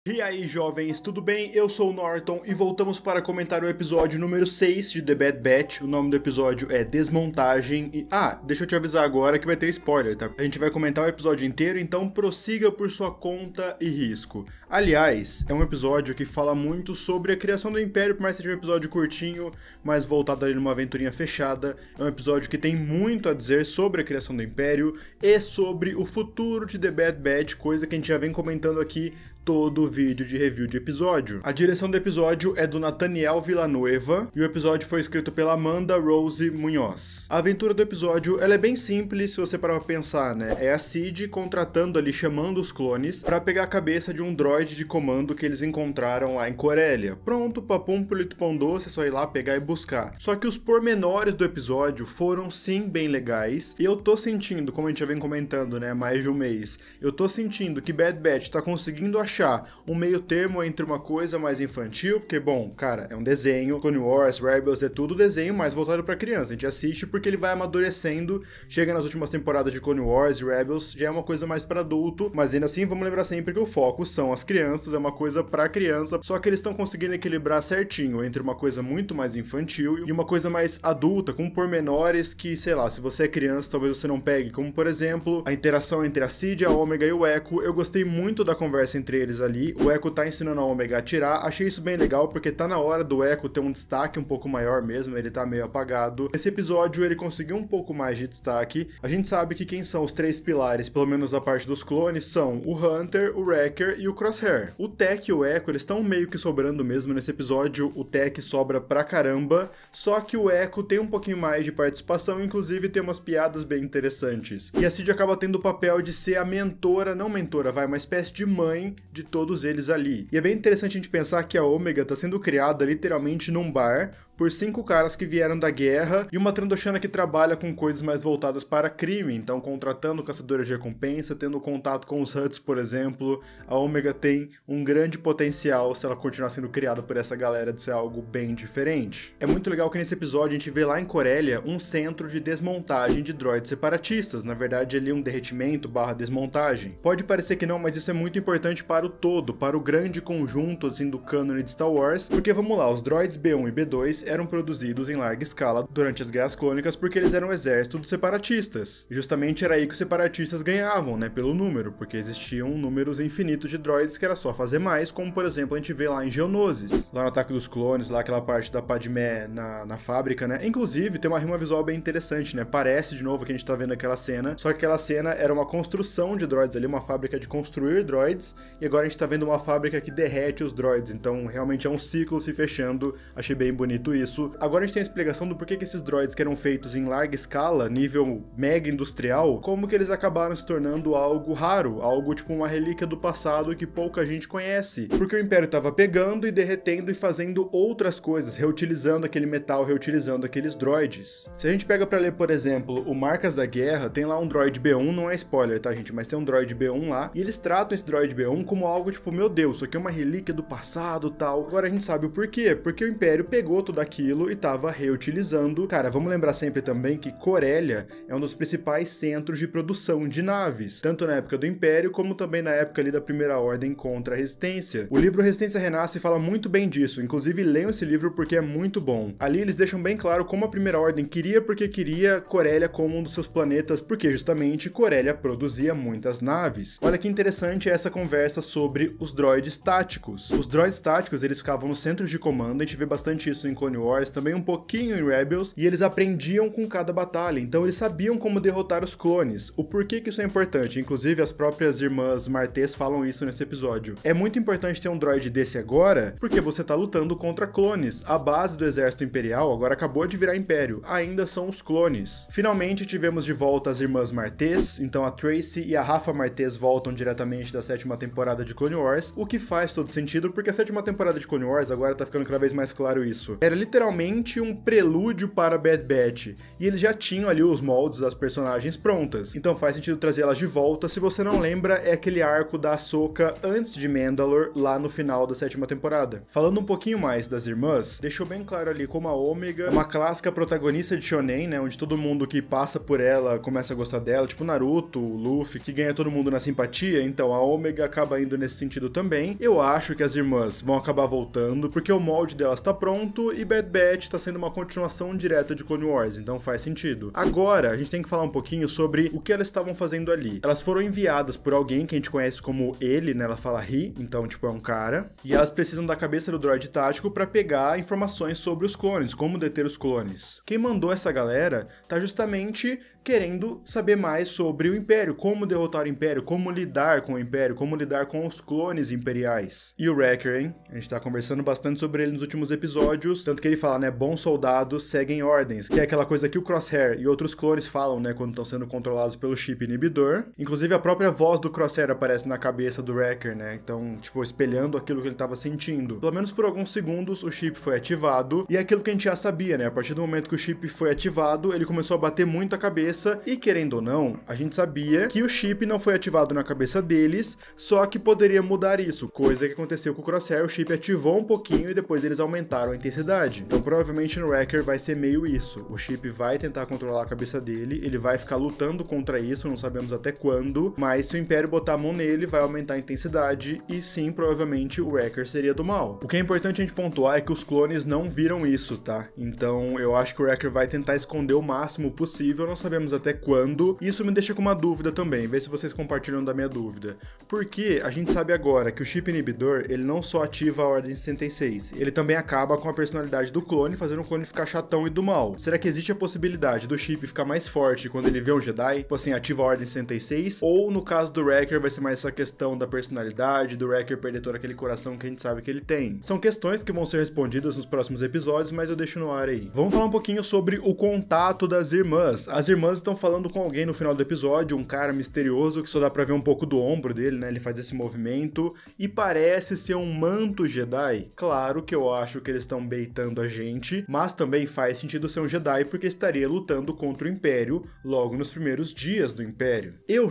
E aí, jovens, tudo bem? Eu sou o Norton e voltamos para comentar o episódio número 6 de The Bad Batch. O nome do episódio é Desmontagem e... deixa eu te avisar agora que vai ter spoiler, tá? A gente vai comentar o episódio inteiro, então prossiga por sua conta e risco. Aliás, é um episódio que fala muito sobre a criação do Império, por mais que seja um episódio curtinho, mas voltado ali numa aventurinha fechada. É um episódio que tem muito a dizer sobre a criação do Império e sobre o futuro de The Bad Batch, coisa que a gente já vem comentando aqui todo o vídeo de review de episódio. A direção do episódio é do Nathaniel Villanueva e o episódio foi escrito pela Amanda Rose Munhoz. A aventura do episódio ela é bem simples se você parar pra pensar, né? É a Cid contratando ali, chamando os clones pra pegar a cabeça de um droid de comando que eles encontraram lá em Corélia. Pronto, papum, pulito pão doce, é só ir lá pegar e buscar. Só que os pormenores do episódio foram sim bem legais e eu tô sentindo, como a gente já vem comentando, né, há mais de um mês, eu tô sentindo que Bad Batch tá conseguindo achar um meio termo entre uma coisa mais infantil, porque, bom, cara, é um desenho, Clone Wars, Rebels, é tudo desenho mais voltado pra criança, a gente assiste porque ele vai amadurecendo, chega nas últimas temporadas de Clone Wars e Rebels, já é uma coisa mais pra adulto, mas ainda assim, vamos lembrar sempre que o foco são as crianças, é uma coisa pra criança, só que eles estão conseguindo equilibrar certinho entre uma coisa muito mais infantil e uma coisa mais adulta, com pormenores que, sei lá, se você é criança, talvez você não pegue, como, por exemplo, a interação entre a Cid, a Omega e o Echo. Eu gostei muito da conversa entre eles ali, o Echo tá ensinando a Omega a atirar, achei isso bem legal porque tá na hora do Echo ter um destaque um pouco maior mesmo, ele tá meio apagado. Esse episódio ele conseguiu um pouco mais de destaque, a gente sabe que quem são os três pilares, pelo menos da parte dos clones, são o Hunter, o Wrecker e o Crosshair. O Tech e o Echo, eles estão meio que sobrando mesmo nesse episódio, o Tech sobra pra caramba, só que o Echo tem um pouquinho mais de participação, inclusive tem umas piadas bem interessantes. E a Cid acaba tendo o papel de ser a mentora, não mentora, uma espécie de mãe de todos eles ali. E é bem interessante a gente pensar que a Omega tá sendo criada literalmente num bar por 5 caras que vieram da guerra e uma Trandoshana que trabalha com coisas mais voltadas para crime, então contratando caçadores de recompensa, tendo contato com os Hutts, por exemplo. A Omega tem um grande potencial, se ela continuar sendo criada por essa galera, de ser algo bem diferente. É muito legal que nesse episódio a gente vê lá em Corélia um centro de desmontagem de droids separatistas, na verdade ali um derretimento / desmontagem. Pode parecer que não, mas isso é muito importante para o todo, para o grande conjunto assim, do cânone de Star Wars, porque vamos lá, os droids B1 e B2 eram produzidos em larga escala durante as Guerras Clônicas porque eles eram o exército dos separatistas. E justamente era aí que os separatistas ganhavam, né, pelo número, porque existiam números infinitos de droids que era só fazer mais, como por exemplo a gente vê lá em Geonosis, lá no Ataque dos Clones, lá aquela parte da Padmé na fábrica, né, inclusive tem uma rima visual bem interessante, né, parece de novo que a gente tá vendo aquela cena, só que aquela cena era uma construção de droids ali, uma fábrica de construir droids, e agora a gente tá vendo uma fábrica que derrete os droids, então realmente é um ciclo se fechando, achei bem bonito isso. Agora a gente tem a explicação do porquê que esses droids que eram feitos em larga escala, nível mega industrial, como que eles acabaram se tornando algo raro, algo tipo uma relíquia do passado que pouca gente conhece, porque o Império tava pegando e derretendo e fazendo outras coisas, reutilizando aquele metal, reutilizando aqueles droids. Se a gente pega pra ler, por exemplo, o Marcas da Guerra, tem lá um droid B1, não é spoiler, tá gente, mas tem um droid B1 lá, e eles tratam esse droid B1 como algo tipo, meu Deus, isso aqui é uma relíquia do passado, tal. Agora a gente sabe o porquê, porque o Império pegou tudo aquilo e tava reutilizando. Cara, vamos lembrar sempre também que Corélia é um dos principais centros de produção de naves, tanto na época do Império, como também na época ali da Primeira Ordem contra a Resistência. O livro Resistência Renasce fala muito bem disso, inclusive leiam esse livro porque é muito bom. Ali eles deixam bem claro como a Primeira Ordem queria porque queria Corélia como um dos seus planetas, porque justamente Corélia produzia muitas naves. Olha que interessante essa conversa sobre os droids táticos. Os droids táticos, eles ficavam nos centros de comando, a gente vê bastante isso em Clone Wars, também um pouquinho em Rebels, e eles aprendiam com cada batalha, então eles sabiam como derrotar os clones. O porquê que isso é importante, inclusive as próprias irmãs Martez falam isso nesse episódio. É muito importante ter um droid desse agora, porque você tá lutando contra clones. A base do exército imperial agora acabou de virar império, ainda são os clones. Finalmente tivemos de volta as irmãs Martez, então a Tracy e a Rafa Martez voltam diretamente da 7ª temporada de Clone Wars, o que faz todo sentido, porque a 7ª temporada de Clone Wars, agora tá ficando cada vez mais claro isso, era literalmente um prelúdio para Bad Batch, e eles já tinham ali os moldes das personagens prontas, então faz sentido trazer elas de volta. Se você não lembra, é aquele arco da Ahsoka antes de Mandalore, lá no final da 7ª temporada. Falando um pouquinho mais das irmãs, deixou bem claro ali como a Omega é uma clássica protagonista de shonen, né, onde todo mundo que passa por ela começa a gostar dela, tipo Naruto, Luffy, que ganha todo mundo na simpatia. Então a Omega acaba indo nesse sentido também. Eu acho que as irmãs vão acabar voltando, porque o molde delas tá pronto e Bad Batch tá sendo uma continuação direta de Clone Wars, então faz sentido. Agora, a gente tem que falar um pouquinho sobre o que elas estavam fazendo ali. Elas foram enviadas por alguém que a gente conhece como ele, né, ela fala he, então tipo é um cara, e elas precisam da cabeça do droid tático pra pegar informações sobre os clones, como deter os clones. Quem mandou essa galera tá justamente querendo saber mais sobre o Império, como derrotar o Império, como lidar com o Império, como lidar com os clones imperiais. E o Wrecker, hein? A gente tá conversando bastante sobre ele nos últimos episódios, tanto que ele fala, né, bons soldados seguem ordens, que é aquela coisa que o Crosshair e outros clones falam, né, quando estão sendo controlados pelo chip inibidor. Inclusive a própria voz do Crosshair aparece na cabeça do Wrecker, né, então, tipo, espelhando aquilo que ele tava sentindo. Pelo menos por alguns segundos o chip foi ativado, e é aquilo que a gente já sabia, né, a partir do momento que o chip foi ativado, ele começou a bater muito a cabeça, e querendo ou não, a gente sabia que o chip não foi ativado na cabeça deles, só que poderia mudar isso, coisa que aconteceu com o Crosshair. O chip ativou um pouquinho e depois eles aumentaram a intensidade. Então provavelmente no Wrecker vai ser meio isso, o chip vai tentar controlar a cabeça dele, ele vai ficar lutando contra isso, não sabemos até quando, mas se o Império botar a mão nele, vai aumentar a intensidade, e sim, provavelmente o Wrecker seria do mal. O que é importante a gente pontuar é que os clones não viram isso, tá? Então eu acho que o Wrecker vai tentar esconder o máximo possível, não sabemos até quando. Isso me deixa com uma dúvida também, vê se vocês compartilham da minha dúvida. Porque a gente sabe agora que o chip inibidor, ele não só ativa a Ordem 66, ele também acaba com a personalidade do clone, fazendo o clone ficar chatão e do mal. Será que existe a possibilidade do chip ficar mais forte quando ele vê um Jedi? Tipo assim, ativa a Ordem 66? Ou no caso do Wrecker vai ser mais essa questão da personalidade, do Wrecker perder todo aquele coração que a gente sabe que ele tem? São questões que vão ser respondidas nos próximos episódios, mas eu deixo no ar aí. Vamos falar um pouquinho sobre o contato das irmãs. As irmãs estão falando com alguém no final do episódio, um cara misterioso que só dá pra ver um pouco do ombro dele, né? Ele faz esse movimento e parece ser um manto Jedi. Claro que eu acho que eles estão baitando a gente, mas também faz sentido ser um Jedi porque estaria lutando contra o Império logo nos primeiros dias do Império. Eu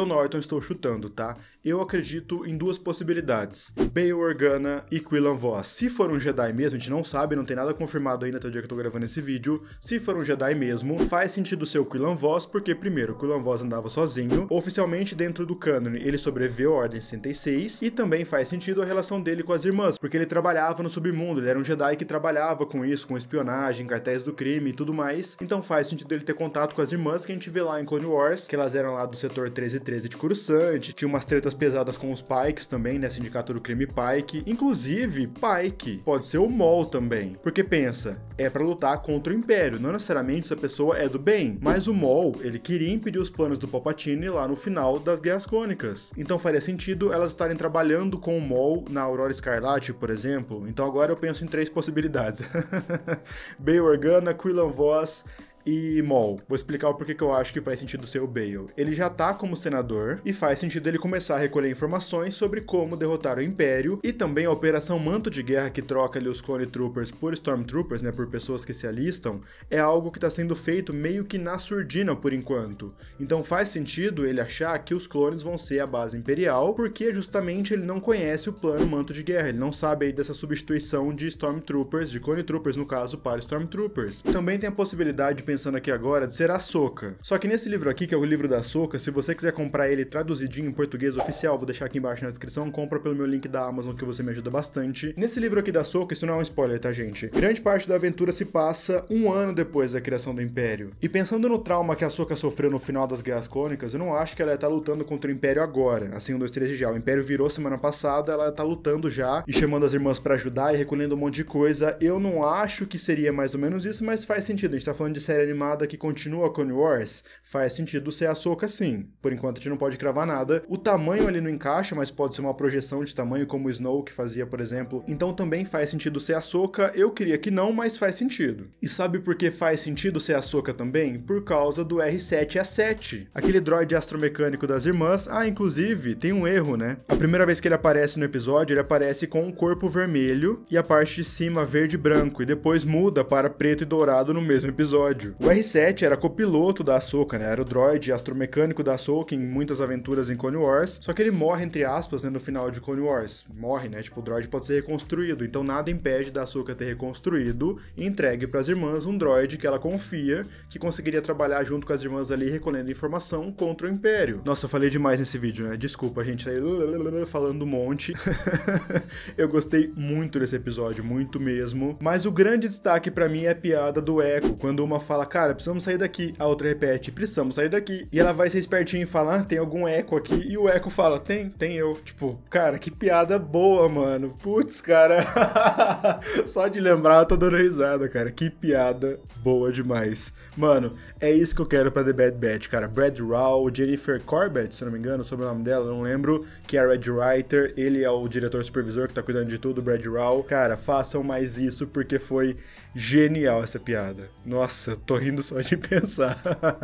Norton, estou chutando, tá? Eu acredito em duas possibilidades: Bail Organa e Quillan Vos. Se for um Jedi mesmo, a gente não sabe, não tem nada confirmado ainda até o dia que eu tô gravando esse vídeo. Se for um Jedi mesmo, faz sentido ser o Quillan Vos, porque primeiro, o Quillan Vos andava sozinho, oficialmente dentro do cânone ele sobreviveu à Ordem 66, e também faz sentido a relação dele com as irmãs, porque ele trabalhava no submundo, ele era um Jedi que trabalhava com isso, com espionagem, cartéis do crime e tudo mais, então faz sentido ele ter contato com as irmãs que a gente vê lá em Clone Wars, que elas eram lá do setor 1313 de Coruscant, tinha umas tretas pesadas com os Pikes também, né, Sindicato do Crime Pike, inclusive Pike pode ser o Maul também, porque pensa, é pra lutar contra o Império, não necessariamente essa pessoa é do bem, mas o Maul, ele queria impedir os planos do Palpatine lá no final das Guerras Clônicas, então faria sentido elas estarem trabalhando com o Maul na Aurora Escarlate, por exemplo. Então agora eu penso em 3 possibilidades: Bail Organa, Quillan Vos e Maul. Vou explicar o porquê que eu acho que faz sentido ser o Bail. Ele já tá como senador e faz sentido ele começar a recolher informações sobre como derrotar o Império, e também a Operação Manto de Guerra, que troca ali os Clone Troopers por Stormtroopers, né, por pessoas que se alistam, é algo que tá sendo feito meio que na surdina por enquanto. Então faz sentido ele achar que os clones vão ser a base imperial, porque justamente ele não conhece o plano Manto de Guerra, ele não sabe aí dessa substituição de Stormtroopers, de Clone Troopers no caso, para Stormtroopers. Também tem a possibilidade, pensando aqui agora, de ser a Ahsoka. Só que nesse livro aqui, que é o livro da Ahsoka, se você quiser comprar ele traduzidinho em português oficial, vou deixar aqui embaixo na descrição, compra pelo meu link da Amazon que você me ajuda bastante. Nesse livro aqui da Ahsoka, isso não é um spoiler, tá, gente? Grande parte da aventura se passa 1 ano depois da criação do Império. E pensando no trauma que a Ahsoka sofreu no final das Guerras Clônicas, eu não acho que ela ia estar lutando contra o Império agora, assim, 1, 2, 3 já. O Império virou semana passada, ela tá lutando já e chamando as irmãs pra ajudar e recolhendo um monte de coisa. Eu não acho que seria mais ou menos isso, mas faz sentido. A gente tá falando de série série animada que continua Clone Wars, faz sentido ser a Ahsoka sim. Por enquanto a gente não pode cravar nada. O tamanho ali não encaixa, mas pode ser uma projeção de tamanho como o Snoke fazia, por exemplo. Então também faz sentido ser a Ahsoka. Eu queria que não, mas faz sentido. E sabe por que faz sentido ser a Ahsoka também? Por causa do R7-A7, aquele droide astromecânico das irmãs. Ah, inclusive, tem um erro, né? A primeira vez que ele aparece no episódio, ele aparece com um corpo vermelho e a parte de cima verde e branco, e depois muda para preto e dourado no mesmo episódio. O R7 era copiloto da Ahsoka, né? Era o droide astromecânico da Ahsoka em muitas aventuras em Clone Wars, só que ele morre, entre aspas, né, no final de Clone Wars. Morre, né? Tipo, o droide pode ser reconstruído, então nada impede da Ahsoka ter reconstruído e entregue para as irmãs um droide que ela confia que conseguiria trabalhar junto com as irmãs ali, recolhendo informação contra o Império. Nossa, eu falei demais nesse vídeo, né? Desculpa, a gente tá aí falando um monte. Eu gostei muito desse episódio, muito mesmo. Mas o grande destaque pra mim é a piada do Echo, quando uma fala, cara, precisamos sair daqui. A outra repete, precisamos sair daqui. E ela vai ser espertinha e fala, ah, tem algum Echo aqui? E o Echo fala, tem eu. Tipo, cara, que piada boa, mano. Putz, cara. Só de lembrar eu tô dando risada, cara. Que piada boa demais. Mano, é isso que eu quero pra The Bad Batch, cara. Brad Rau, Jennifer Corbett, se não me engano, sobre o nome dela, eu não lembro, que é a Red Writer, ele é o diretor supervisor que tá cuidando de tudo, Brad Rau. Cara, façam mais isso porque foi genial essa piada. Nossa, tô rindo só de pensar.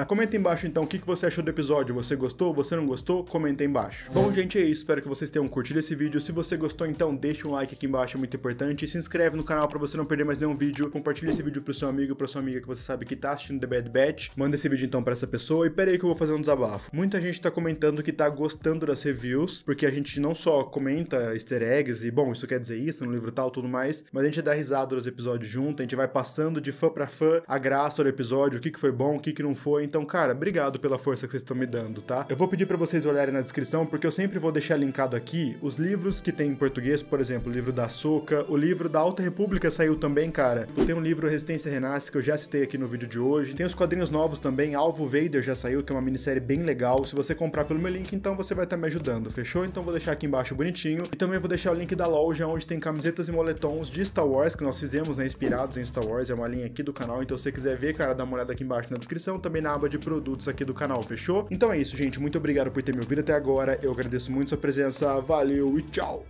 Comenta embaixo então o que você achou do episódio. Você gostou? Você não gostou? Comenta aí embaixo. Bom, gente, é isso. Espero que vocês tenham curtido esse vídeo. Se você gostou, então deixa um like aqui embaixo, é muito importante. Se inscreve no canal pra você não perder mais nenhum vídeo. Compartilha esse vídeo pro seu amigo, pra sua amiga que você sabe que tá assistindo The Bad Batch. Manda esse vídeo então pra essa pessoa. E pera aí que eu vou fazer um desabafo. Muita gente tá comentando que tá gostando das reviews, porque a gente não só comenta easter eggs e, bom, isso quer dizer isso no livro tal, tudo mais, mas a gente dá risada nos episódios junto, a gente vai passando de fã pra fã a graça do episódio, o que foi bom, o que não foi. Então, cara, obrigado pela força que vocês estão me dando, tá? Eu vou pedir pra vocês olharem na descrição, porque eu sempre vou deixar linkado aqui os livros que tem em português, por exemplo, o livro da Ahsoka, o livro da Alta República saiu também, cara. Tem um livro Resistência Renasce, que eu já citei aqui no vídeo de hoje. Tem os quadrinhos novos também, Alvo Vader já saiu, que é uma minissérie bem legal. Se você comprar pelo meu link, então você vai estar me ajudando, fechou? Então vou deixar aqui embaixo bonitinho. E também vou deixar o link da loja, onde tem camisetas e moletons de Star Wars, que nós fizemos, né, inspirados em Star Wars, é uma linha aqui do canal, então se você quiser ver, cara, dá uma olhada aqui embaixo na descrição, também na aba de produtos aqui do canal, fechou? Então é isso, gente, muito obrigado por ter me ouvido até agora, eu agradeço muito sua presença, valeu e tchau!